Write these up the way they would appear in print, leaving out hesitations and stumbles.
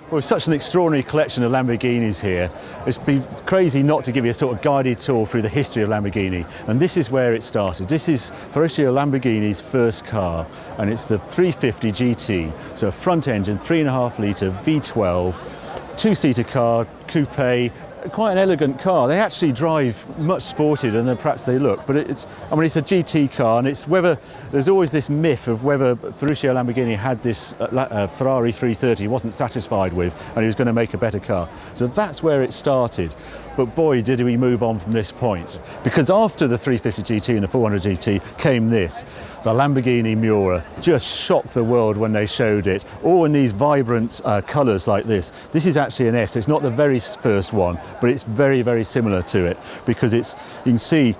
Well, it's such an extraordinary collection of Lamborghinis here. It's been crazy not to give you a sort of guided tour through the history of Lamborghini. And this is where it started. This is Ferruccio Lamborghini's first car, and it's the 350 GT. So a front engine, 3.5 litre V12, two-seater car, coupe, quite an elegant car. They actually drive much sportier than perhaps they look, but it's a GT car, and it's whether there's always this myth of whether Ferruccio Lamborghini had this Ferrari 330 he wasn't satisfied with, and he was going to make a better car. So that's where it started. But boy, did we move on from this point, because after the 350 GT and the 400 GT came this. The Lamborghini Miura just shocked the world when they showed it, all in these vibrant colours like this. This is actually an S, it's not the very first one, but it's very, very similar to it, because you can see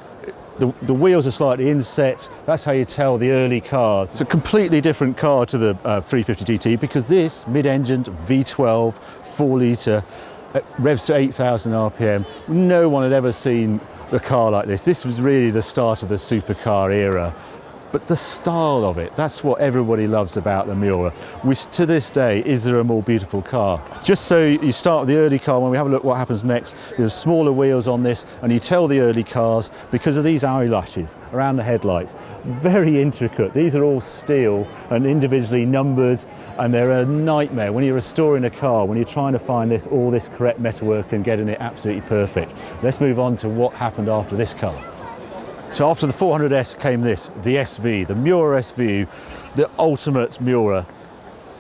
the wheels are slightly inset. That's how you tell the early cars. It's a completely different car to the 350 GT, because this mid-engined V12 4 litre revs to 8,000 RPM. No one had ever seen a car like this. This was really the start of the supercar era. But the style of it, that's what everybody loves about the Miura, which to this day, is there a more beautiful car? Just so you start with the early car, when we have a look what happens next, there's smaller wheels on this, and you tell the early cars because of these eyelashes around the headlights. Very intricate. These are all steel and individually numbered, and they're a nightmare when you're restoring a car, when you're trying to find all this correct metalwork and getting it absolutely perfect. Let's move on to what happened after this car. So after the 400S came this, the SV, the Miura SV, the ultimate Miura.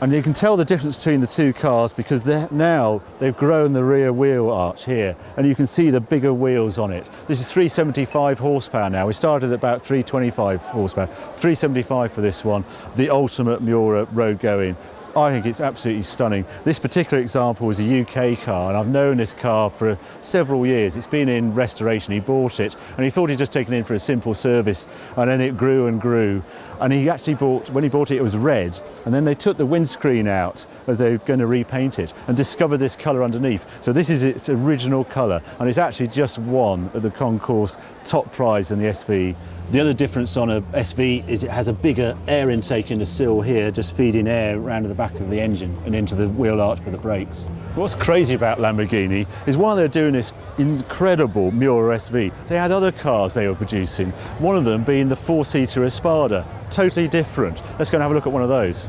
And you can tell the difference between the two cars, because now they've grown the rear wheel arch here, and you can see the bigger wheels on it. This is 375 horsepower now. We started at about 325 horsepower. 375 for this one, the ultimate Miura road going. I think it's absolutely stunning. This particular example was a UK car, and I've known this car for several years. It's been in restoration. He bought it, and he thought he'd just taken it in for a simple service, and then it grew and grew. And he actually when he bought it, it was red, and then they took the windscreen out as they were going to repaint it, and discovered this colour underneath. So this is its original colour, and it's actually just won at the concours top prize in the SV. The other difference on a SV is it has a bigger air intake in the sill here, just feeding air around to the back of the engine and into the wheel arch for the brakes. What's crazy about Lamborghini is while they're doing this incredible Miura SV, they had other cars they were producing, one of them being the 4-seater Espada, totally different. Let's go and have a look at one of those.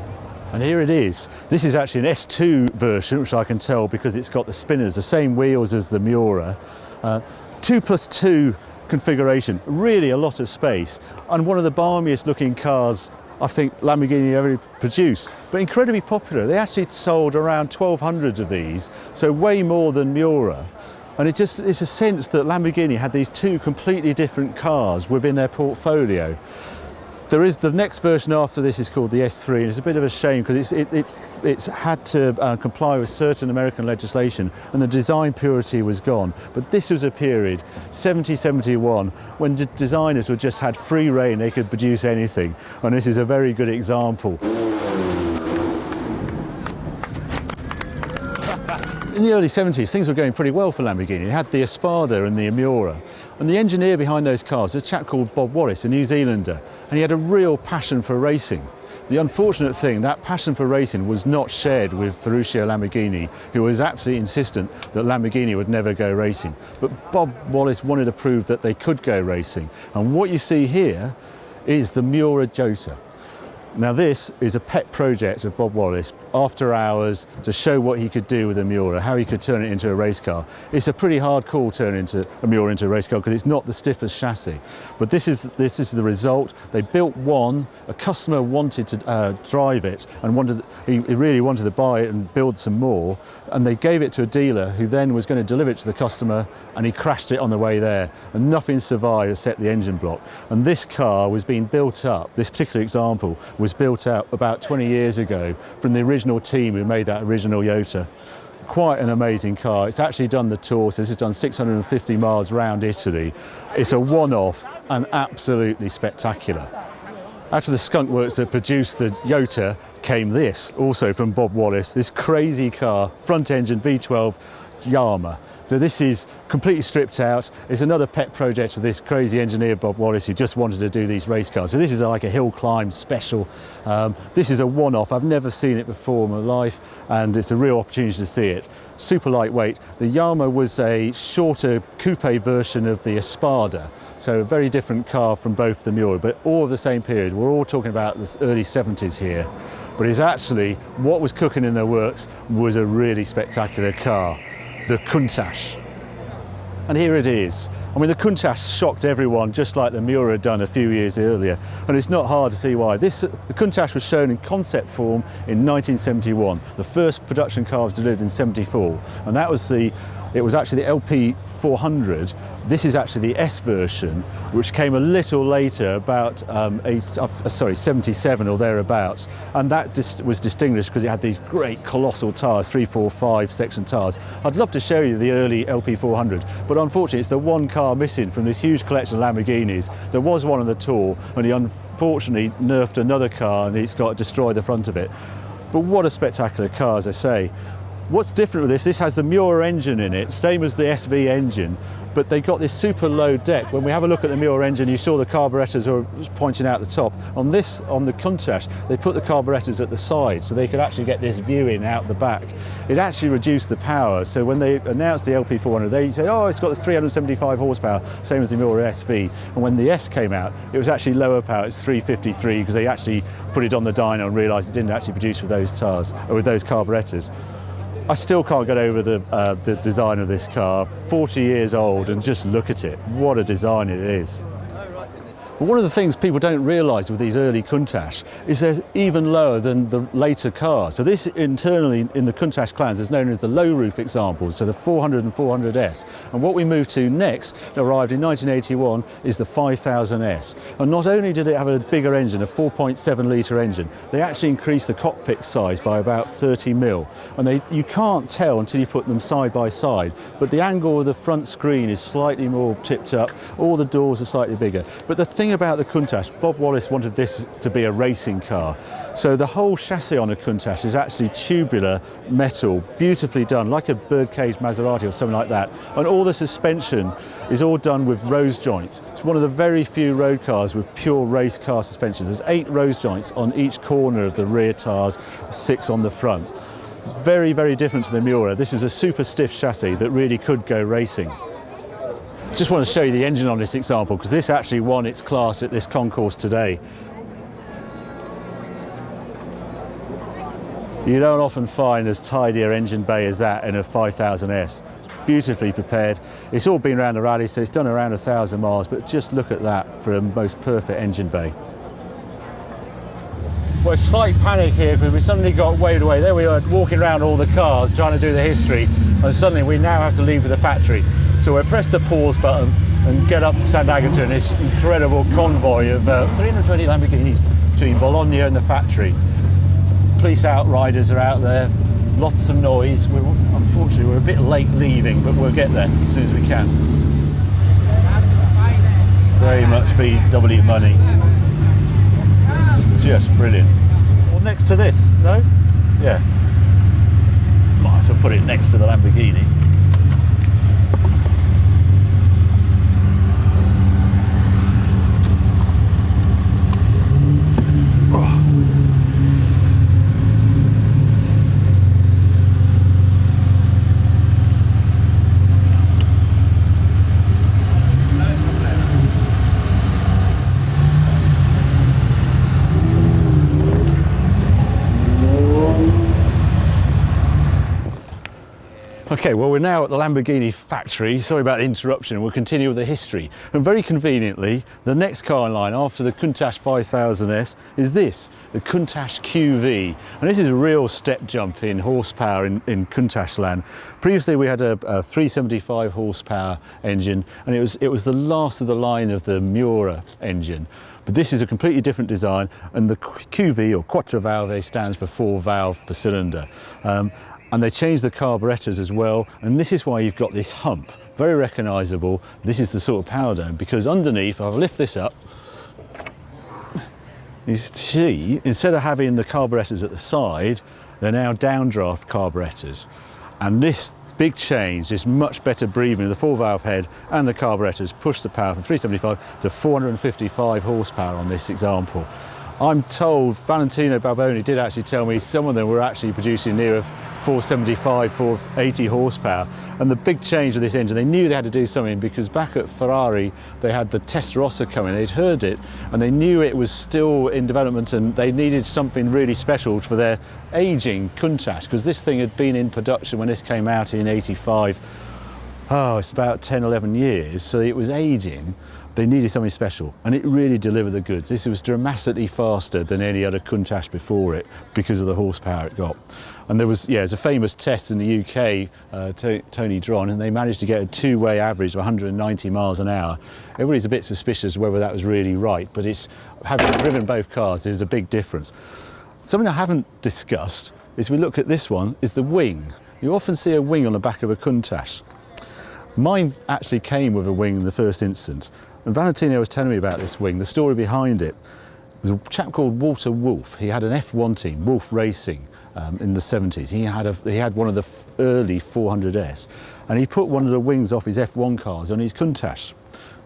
And here it is. This is actually an S2 version, which I can tell because it's got the spinners, the same wheels as the Miura. 2+2 configuration, really a lot of space, and one of the balmiest looking cars I think Lamborghini ever produced, but incredibly popular. They actually sold around 1,200 of these, so way more than Miura. And it's a sense that Lamborghini had these two completely different cars within their portfolio. There is the next version after this is called the S3, and it's a bit of a shame because it's had to comply with certain American legislation, and the design purity was gone. But this was a period, 70-71, when the designers just had free rein, they could produce anything, and this is a very good example. In the early 70s, things were going pretty well for Lamborghini. It had the Espada and the Miura. And the engineer behind those cars was a chap called Bob Wallace, a New Zealander, and he had a real passion for racing. The unfortunate thing, that passion for racing was not shared with Ferruccio Lamborghini, who was absolutely insistent that Lamborghini would never go racing. But Bob Wallace wanted to prove that they could go racing. And what you see here is the Miura Gt. Now this is a pet project of Bob Wallace, after hours, to show what he could do with a Miura, how he could turn it into a race car. It's a pretty hard call turning a Miura into a race car because it's not the stiffest chassis. But this is the result. They built one, a customer wanted to drive it and he really wanted to buy it and build some more, and they gave it to a dealer who then was going to deliver it to the customer, and he crashed it on the way there, and nothing survived except the engine block. And this car was being built up, this particular example was built out about 20 years ago from the original team who made that original Gt. Quite an amazing car. It's actually done the tour, so this has done 650 miles around Italy. It's a one-off and absolutely spectacular. After the skunk works that produced the Gt came this, also from Bob Wallace, this crazy car, front engine V12 Yama. So this is completely stripped out. It's another pet project of this crazy engineer Bob Wallace, who just wanted to do these race cars. So this is like a hill climb special. This is a one-off. I've never seen it before in my life, and it's a real opportunity to see it. Super lightweight. The Yama was a shorter coupe version of the Espada, so a very different car from both the Miura, but all of the same period. We're all talking about the early 70s here, but it's actually what was cooking in their works was a really spectacular car. The Countach. And here it is. I mean, the Countach shocked everyone, just like the Miura had done a few years earlier, and it's not hard to see why. The Countach was shown in concept form in 1971. The first production car was delivered in 74, and that was it was actually the LP 400. This is actually the S version, which came a little later, about 77 or thereabouts, and that was distinguished because it had these great colossal tyres, 3, 4, 5 section tyres. I'd love to show you the early LP 400, but unfortunately it's the one car missing from this huge collection of Lamborghinis. There was one on the tour, and he unfortunately nerfed another car, and it's got destroyed the front of it. But what a spectacular car, as I say. What's different with this has the Miura engine in it, same as the SV engine, but they got this super low deck. When we have a look at the Miura engine, you saw the carburetors are pointing out the top. On the Countach, they put the carburetors at the side so they could actually get this view in out the back. It actually reduced the power, so when they announced the LP400, they said, oh, it's got the 375 horsepower, same as the Miura SV. And when the S came out, it was actually lower power, it's 353, because they actually put it on the dyno and realised it didn't actually produce with those tyres, or with those carburetors. I still can't get over the design of this car. 40 years old, and just look at it. What a design it is. But one of the things people don't realise with these early Countach is they're even lower than the later cars. So this internally in the Countach clans is known as the low roof examples, so the 400 and 400S. And what we moved to next, arrived in 1981, is the 5000S. And not only did it have a bigger engine, a 4.7 litre engine, they actually increased the cockpit size by about 30 mil. And you can't tell until you put them side by side, but the angle of the front screen is slightly more tipped up, all the doors are slightly bigger. But the thing about the Countach, Bob Wallace wanted this to be a racing car. So the whole chassis on a Countach is actually tubular metal, beautifully done, like a birdcage Maserati or something like that. And all the suspension is all done with rose joints. It's one of the very few road cars with pure race car suspension. There's 8 rose joints on each corner of the rear tyres, 6 on the front. Very, very different to the Miura. This is a super stiff chassis that really could go racing. Just want to show you the engine on this example, because this actually won its class at this concourse today. You don't often find as tidy an engine bay as that in a 5000S. It's beautifully prepared. It's all been around the rally, so it's done around 1,000 miles, but just look at that for a most perfect engine bay. Well, a slight panic here because we suddenly got waved away. There we are walking around all the cars trying to do the history, and suddenly we now have to leave for the factory. So we'll press the pause button and get up to Sant'Agata in this incredible convoy of 320 Lamborghinis between Bologna and the factory. Police outriders are out there, lots of noise. Unfortunately, we're a bit late leaving, but we'll get there as soon as we can. Very much VW money. Just brilliant. Well, next to this, no? Yeah. Might as well put it next to the Lamborghinis. Okay, well, we're now at the Lamborghini Factory. Sorry about the interruption. We'll continue with the history. And very conveniently, the next car in line after the Countach 5000S is this, the Countach Qv. And this is a real step jump in horsepower in Countach land. Previously, we had a 375 horsepower engine, and it was the last of the line of the Miura engine. But this is a completely different design, and the Qv, or Quatro Valve, stands for 4 valve per cylinder. And they changed the carburetors as well, and this is why you've got this hump, very recognisable. This is the sort of power dome, because underneath, I'll lift this up, you see, instead of having the carburetors at the side, they're now downdraft carburetors. And this big change, this much better breathing of the 4-valve head and the carburetors pushed the power from 375 to 455 horsepower on this example. I'm told Valentino Barboni did actually tell me some of them were actually producing near 475, 480 horsepower. And the big change with this engine, they knew they had to do something because back at Ferrari, they had the Testarossa coming, they'd heard it, and they knew it was still in development and they needed something really special for their aging Countach, because this thing had been in production when this came out in 85. Oh, it's about 10, 11 years, so it was aging. They needed something special, and it really delivered the goods. This was dramatically faster than any other Countach before it because of the horsepower it got. And there was, yeah, it was a famous test in the UK, Tony Dron, and they managed to get a two-way average of 190 miles an hour. Everybody's a bit suspicious whether that was really right, but it's, having driven both cars, there's a big difference. Something I haven't discussed is, we look at this one, is the wing. You often see a wing on the back of a Countach. Mine actually came with a wing in the first instance. And Valentino was telling me about this wing, the story behind it. There was a chap called Walter Wolf. He had an F1 team, Wolf Racing, in the 70s. He had one of the early 400S, and he put one of the wings off his F1 cars on his Countach.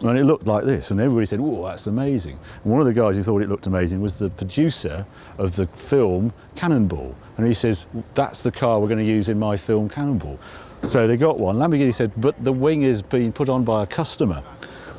And it looked like this, and everybody said, "Oh, that's amazing." And one of the guys who thought it looked amazing was the producer of the film Cannonball. And he says, "That's the car we're going to use in my film Cannonball." So they got one. Lamborghini said, "But the wing is being put on by a customer."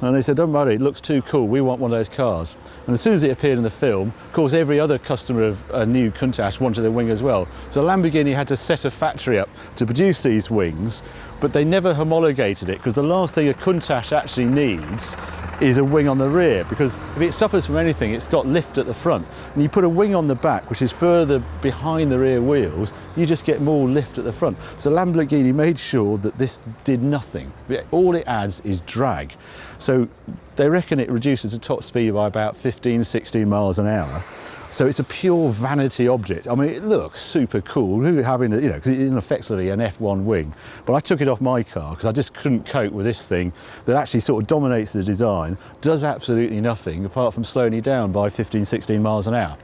And they said, "Don't worry, it looks too cool, we want one of those cars." And as soon as it appeared in the film, of course, every other customer of a new Countach wanted a wing as well. So Lamborghini had to set a factory up to produce these wings, but they never homologated it, because the last thing a Countach actually needs is a wing on the rear, because if it suffers from anything, it's got lift at the front. And you put a wing on the back, which is further behind the rear wheels, you just get more lift at the front. So Lamborghini made sure that this did nothing. All it adds is drag. So they reckon it reduces the top speed by about 15, 16 miles an hour. So it's a pure vanity object. I mean, it looks super cool, having, you know, because it's effectively an F1 wing. But I took it off my car because I just couldn't cope with this thing that actually sort of dominates the design, does absolutely nothing apart from slowing you down by 15, 16 miles an hour.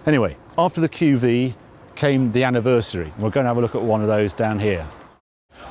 Anyway, after the QV came the Anniversary. We're going to have a look at one of those down here.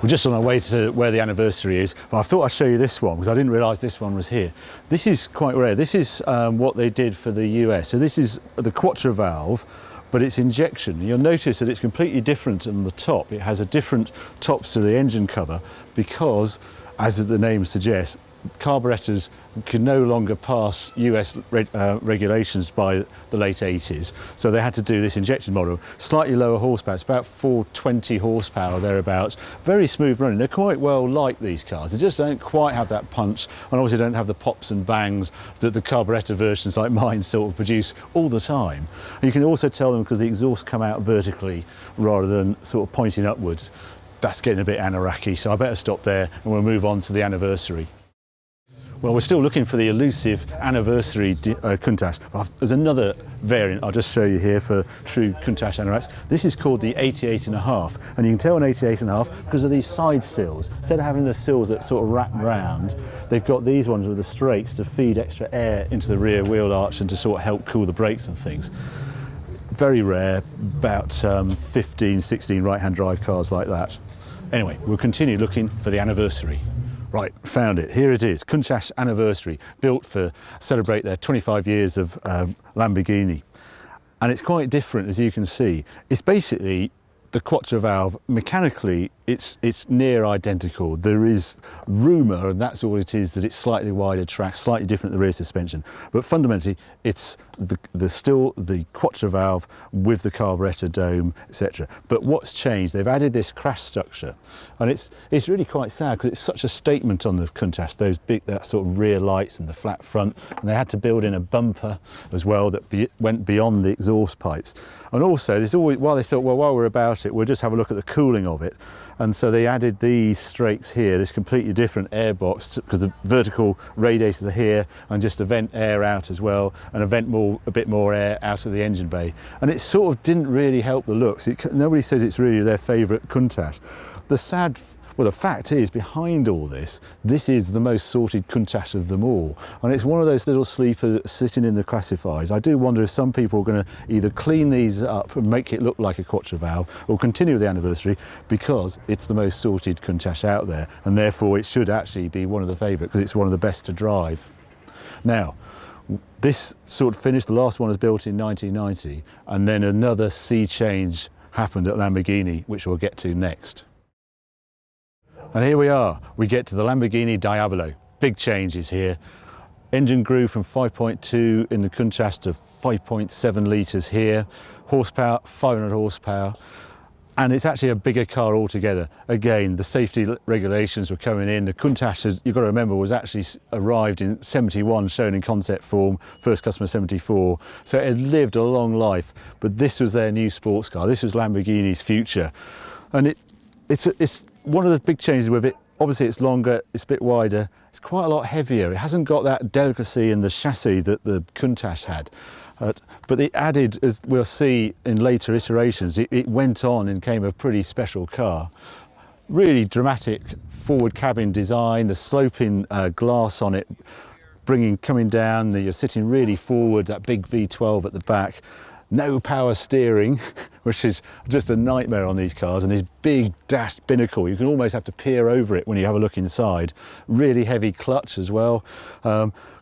We're just on our way to where the Anniversary is, but I thought I'd show you this one because I didn't realise this one was here. This is quite rare. This is what they did for the US. So this is the Quatro Valve, but it's injection. You'll notice that it's completely different on the top. It has a different tops to the engine cover because, as the name suggests, carburetors could no longer pass US regulations by the late 80s, so they had to do this injection model. Slightly lower horsepower, it's about 420 horsepower thereabouts. Very smooth running. They're quite well like these cars. They just don't quite have that punch, and obviously don't have the pops and bangs that the carburetor versions like mine sort of produce all the time. And you can also tell them because the exhaust come out vertically rather than sort of pointing upwards. That's getting a bit anaraki, so I better stop there and we'll move on to the Anniversary. Well, we're still looking for the elusive Anniversary Countach. There's another variant I'll just show you here for true Countach anoraks. This is called the 88.5, and you can tell an 88.5 because of these side sills. Instead of having the sills that sort of wrap round, they've got these ones with the straights to feed extra air into the rear wheel arch and to sort of help cool the brakes and things. Very rare, about 15, 16 right-hand drive cars like that. Anyway, we'll continue looking for the Anniversary. Right, found it. Here it is, Countach Anniversary, built to celebrate their 25 years of Lamborghini. And it's quite different, as you can see. It's basically the Quatro Valve. Mechanically, it's near identical. There is rumour, and that's all it is, that it's slightly wider track, slightly different the rear suspension. But fundamentally, it's still the Quatro Valve with the carburettor dome, etc. But what's changed? They've added this crash structure, and it's really quite sad because it's such a statement on the Countach. Those big, that sort of rear lights and the flat front, and they had to build in a bumper as well that went beyond the exhaust pipes. And also, there's always, while they thought, well, while we're about it, we'll just have a look at the cooling of it. And so they added these strakes here, this completely different air box, because the vertical radiators are here, and just to vent air out as well, and a bit more air out of the engine bay. And it sort of didn't really help the looks. Nobody says it's really their favourite Countach. The sad Well, the fact is, behind all this, this is the most sorted Countach of them all. And it's one of those little sleepers sitting in the classifieds. I do wonder if some people are going to either clean these up and make it look like a Quatro Valve, or continue the anniversary, because it's the most sorted Countach out there. And therefore it should actually be one of the favourite, because it's one of the best to drive. Now, this sort of finished, the last one was built in 1990, and then another sea change happened at Lamborghini, which we'll get to next. And here we are, we get to the Lamborghini Diablo. Big changes here. Engine grew from 5.2 in the Countach to 5.7 litres here. Horsepower, 500 horsepower. And it's actually a bigger car altogether. Again, the safety regulations were coming in. The Countach, you've got to remember, was actually arrived in 71, shown in concept form, first customer 74. So it had lived a long life, but this was their new sports car. This was Lamborghini's future. And it's one of the big changes with it. Obviously it's longer, it's a bit wider, it's quite a lot heavier. It hasn't got that delicacy in the chassis that the Countach had. But it added, as we'll see in later iterations, it went on and became a pretty special car. Really dramatic forward cabin design, the sloping glass on it, coming down, you're sitting really forward, that big V12 at the back. No power steering, which is just a nightmare on these cars, and this big dash binnacle. You can almost have to peer over it when you have a look inside. Really heavy clutch as well.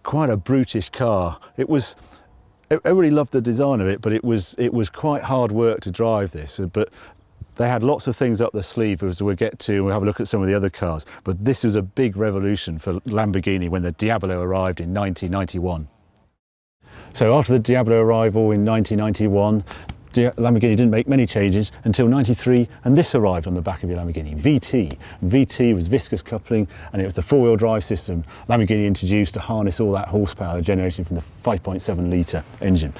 Quite a brutish car. Everybody loved the design of it, but it was quite hard work to drive this. But they had lots of things up their sleeve, as we'll get to, and we'll have a look at some of the other cars. But this was a big revolution for Lamborghini when the Diablo arrived in 1991. So after the Diablo arrival in 1991, Lamborghini didn't make many changes until 93, and this arrived on the back of your Lamborghini, VT. VT was viscous coupling, and it was the four-wheel drive system Lamborghini introduced to harness all that horsepower generated from the 5.7 litre engine.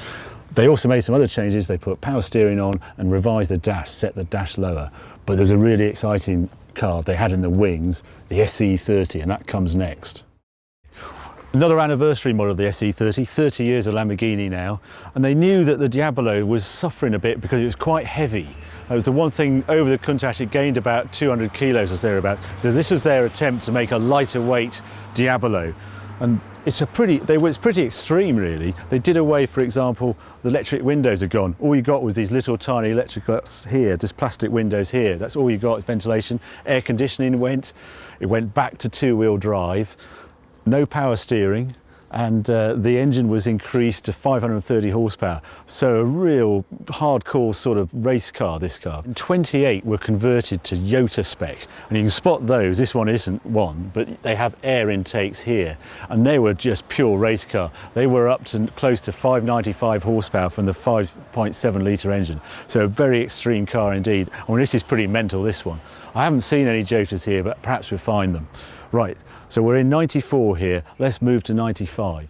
They also made some other changes. They put power steering on and revised the dash, set the dash lower. But there's a really exciting car they had in the wings, the SE30, and that comes next. Another anniversary model of the SE30, 30 years of Lamborghini now, and they knew that the Diablo was suffering a bit because it was quite heavy. It was the one thing over the Countach, it gained about 200 kilos or thereabouts. So this was their attempt to make a lighter weight Diablo. And it's pretty extreme really. They did away, for example, the electric windows are gone. All you got was these little tiny electric lights here, just plastic windows here. That's all you got, ventilation. Air conditioning it went back to two-wheel drive. No power steering, and the engine was increased to 530 horsepower. So a real hardcore sort of race car, this car. 28 were converted to Yota spec, and you can spot those. This one isn't one, but they have air intakes here, and they were just pure race car. They were up to close to 595 horsepower from the 5.7 litre engine. So a very extreme car indeed. I mean, this is pretty mental, this one. I haven't seen any Jotas here, but perhaps we'll find them. Right. So we're in 94 here, let's move to 95.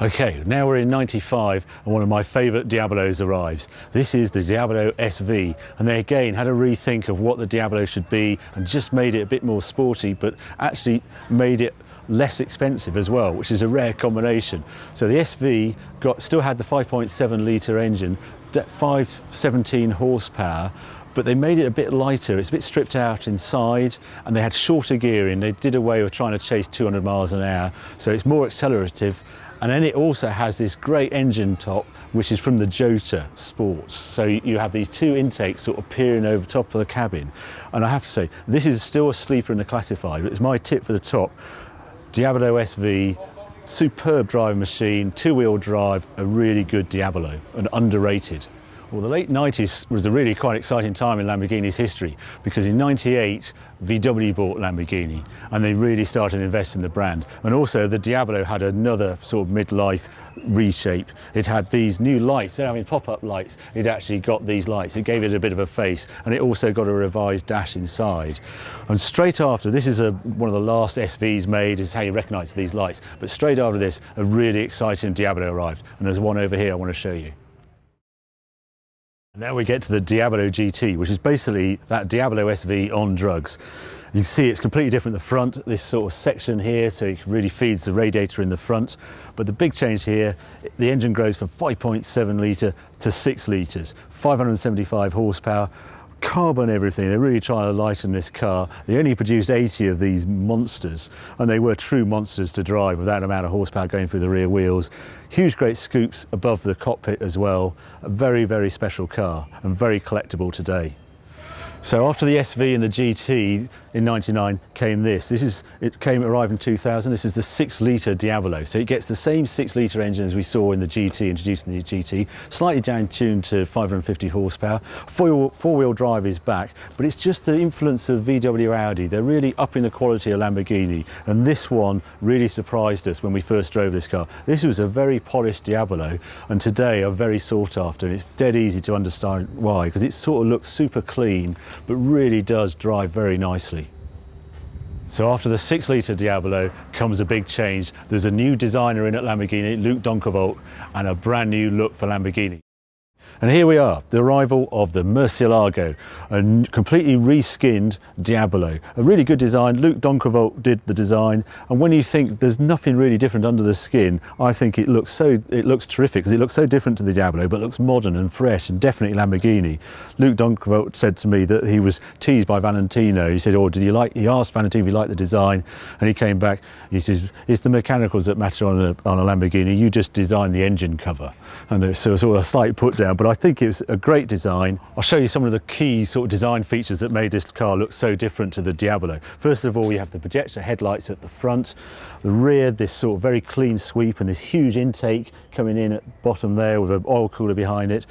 Okay, now we're in 95 and one of my favourite Diablos arrives. This is the Diablo Sv, and they again had a rethink of what the Diablo should be and just made it a bit more sporty, but actually made it less expensive as well, which is a rare combination. So the Sv still had the 5.7 litre engine, 517 horsepower, but they made it a bit lighter. It's a bit stripped out inside, and they had shorter gearing. They did away with trying to chase 200 miles an hour, so it's more accelerative. And then it also has this great engine top, which is from the Jota Sports. So you have these two intakes sort of peering over top of the cabin. And I have to say, this is still a sleeper in the classified, but it's my tip for the top. Diablo Sv, superb driving machine, two-wheel drive, a really good Diablo, and underrated. Well, the late 90s was a really quite exciting time in Lamborghini's history, because in 98, VW bought Lamborghini and they really started to invest in the brand. And also the Diablo had another sort of midlife reshape. It had these new lights, they're having pop-up lights. It actually got these lights, it gave it a bit of a face, and it also got a revised dash inside. And straight after, this is one of the last SVs made, is how you recognise these lights. But straight after this, a really exciting Diablo arrived. And there's one over here I want to show you. Now we get to the Diablo Gt, which is basically that Diablo Sv on drugs. You can see it's completely different at the front, this sort of section here, so it really feeds the radiator in the front. But the big change here, the engine grows from 5.7 litre to 6 litres, 575 horsepower, carbon everything. They're really trying to lighten this car. They only produced 80 of these monsters, and they were true monsters to drive with that amount of horsepower going through the rear wheels. Huge great scoops above the cockpit as well. A very, very special car and very collectible today. So after the SV and the GT in '99 came this. Arrived in 2000. This is the 6-litre Diablo. So it gets the same 6-litre engine as we saw in the GT, introduced in the GT, slightly down-tuned to 550 horsepower. Four-wheel drive is back, but it's just the influence of VW Audi. They're really upping the quality of Lamborghini, and this one really surprised us when we first drove this car. This was a very polished Diablo, and today are very sought after, and it's dead easy to understand why, because it sort of looks super clean, but really does drive very nicely. So after the 6-litre Diablo comes a big change. There's a new designer in at Lamborghini, Luc Donkervoort, and a brand new look for Lamborghini. And here we are, the arrival of the Murcielago, a completely reskinned Diablo. A really good design. Luc Donkervoort did the design, and when you think there's nothing really different under the skin, I think it looks terrific, because it looks so different to the Diablo, but looks modern and fresh and definitely Lamborghini. Luc Donkervoort said to me that he was teased by Valentino. He said, he asked Valentino if he liked the design, and he came back, he says, it's the mechanicals that matter on a Lamborghini, you just design the engine cover. And so it's sort of a slight put down, but I think it was a great design. I'll show you some of the key sort of design features that made this car look so different to the Diablo. First of all, we have the projector headlights at the front, the rear, this sort of very clean sweep, and this huge intake coming in at the bottom there with an oil cooler behind it.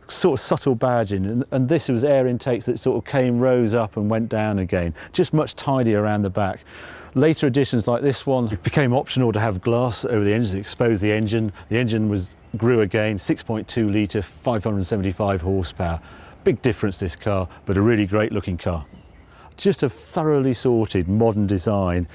Sort of subtle badging, and this was air intakes that sort of rose up and went down again, just much tidier around the back. Later additions like this one, it became optional to have glass over the engine to expose the engine. The engine grew again, 6.2 litre, 575 horsepower. Big difference this car, but a really great looking car. Just a thoroughly sorted modern design.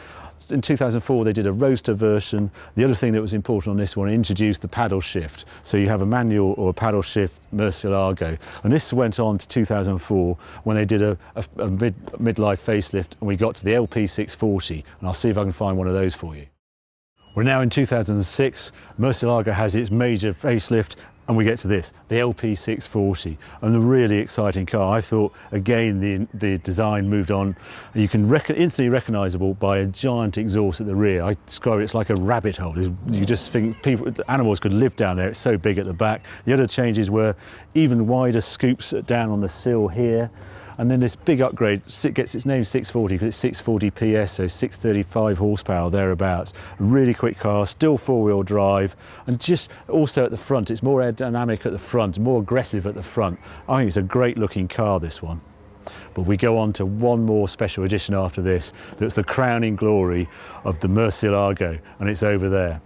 In 2004 they did a roadster version. The other thing that was important on this one, introduced the paddle shift. So you have a manual or a paddle shift Murcielago, and this went on to 2004 when they did a midlife facelift, and we got to the LP640, and I'll see if I can find one of those for you. We're now in 2006, Murcielago has its major facelift, and we get to this, the LP640, and a really exciting car. I thought, again, the design moved on. You can instantly recognisable by a giant exhaust at the rear. I describe it's like a rabbit hole. You just think animals could live down there. It's so big at the back. The other changes were even wider scoops down on the sill here. And then this big upgrade, it gets its name 640 because it's 640 PS, so 635 horsepower thereabouts. A really quick car, still four-wheel drive, and just also at the front, it's more aerodynamic at the front, more aggressive at the front. I think it's a great looking car, this one. But we go on to one more special edition after this, that's the crowning glory of the Murcielago, and it's over there.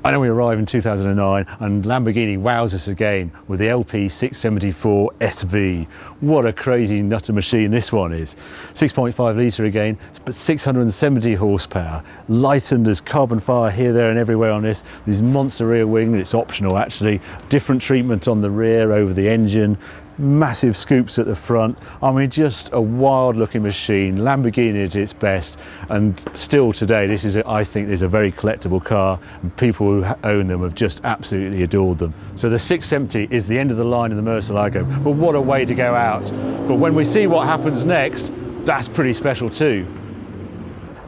And then we arrive in 2009 and Lamborghini wows us again with the LP674 SV. What a crazy nutter machine this one is. 6.5 litre again, but 670 horsepower. Lightened as carbon fire here, there and everywhere on this. This monster rear wing, it's optional actually. Different treatment on the rear over the engine. Massive scoops at the front. I mean, just a wild looking machine. Lamborghini at its best, and still today this is I think is a very collectible car, and people who own them have just absolutely adored them. So the 670 is the end of the line in the Murcielago, but what a way to go out. But when we see what happens next, that's pretty special too.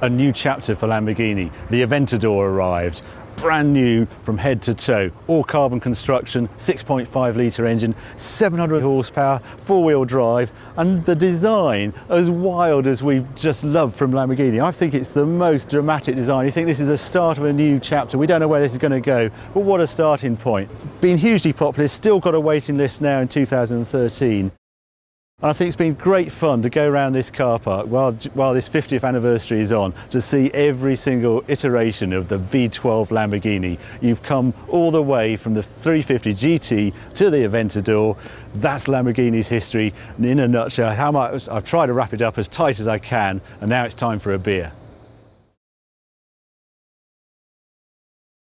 A new chapter for Lamborghini. The Aventador arrived. Brand new from head to toe, all carbon construction, 6.5 litre engine, 700 horsepower, four-wheel drive, and the design as wild as we've just loved from Lamborghini. I think it's the most dramatic design. You think this is the start of a new chapter. We don't know where this is going to go, but what a starting point. Been hugely popular, still got a waiting list now in 2013. And I think it's been great fun to go around this car park while this 50th anniversary is on, to see every single iteration of the V12 Lamborghini. You've come all the way from the 350 GT to the Aventador. That's Lamborghini's history in a nutshell. I've tried to wrap it up as tight as I can, and now it's time for a beer.